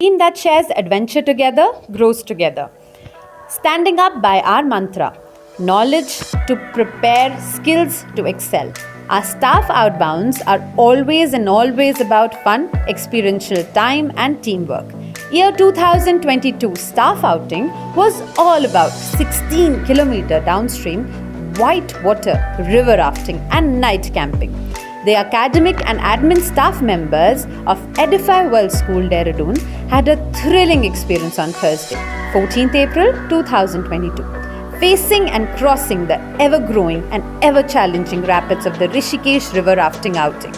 Team that shares adventure together grows together. Standing up by our mantra, knowledge to prepare, skills to excel. Our staff outbounds are always about fun, experiential time, and teamwork. Year 2022 staff outing was all about 16-kilometer downstream whitewater river rafting and night camping. The academic and admin staff members of Edify World School Dehradun had a thrilling experience on Thursday, 14th April 2022, facing and crossing the ever-growing and ever-challenging rapids of the Rishikesh river rafting outing.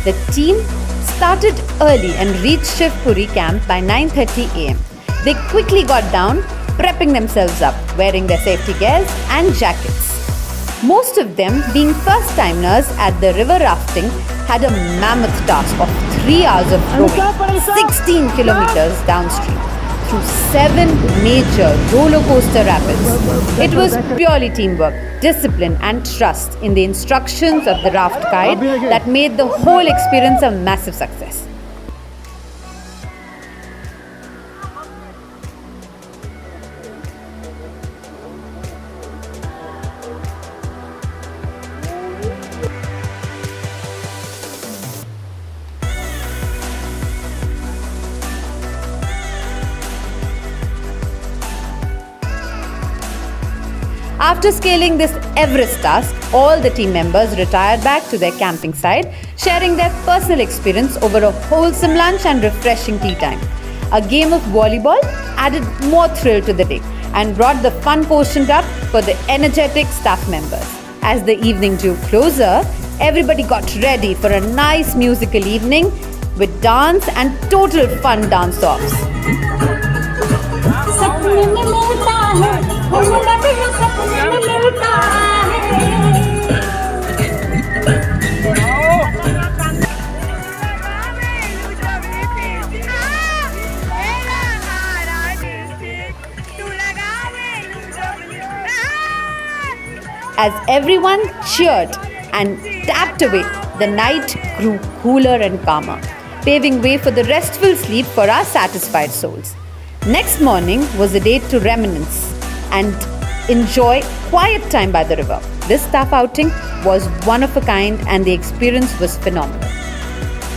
The team started early and reached Shivpuri camp by 9:30 am. They quickly got down, prepping themselves up, wearing their safety gears and jackets. Most of them, being first-timers at the river rafting, had a mammoth task of 3 hours of rowing 16 kilometers downstream through 7 major roller coaster rapids. It was purely teamwork, discipline and trust in the instructions of the raft guide that made the whole experience a massive success. After scaling this Everest task, all the team members retired back to their camping site, sharing their personal experience over a wholesome lunch and refreshing tea time. A game of volleyball added more thrill to the day and brought the fun quotient up for the energetic staff members. As the evening drew closer, everybody got ready for a nice musical evening with dance and total fun dance-offs. As everyone cheered and tapped away, the night grew cooler and calmer, paving way for the restful sleep for our satisfied souls. Next morning was a day to reminisce and enjoy quiet time by the river. This staff outing was one of a kind and the experience was phenomenal.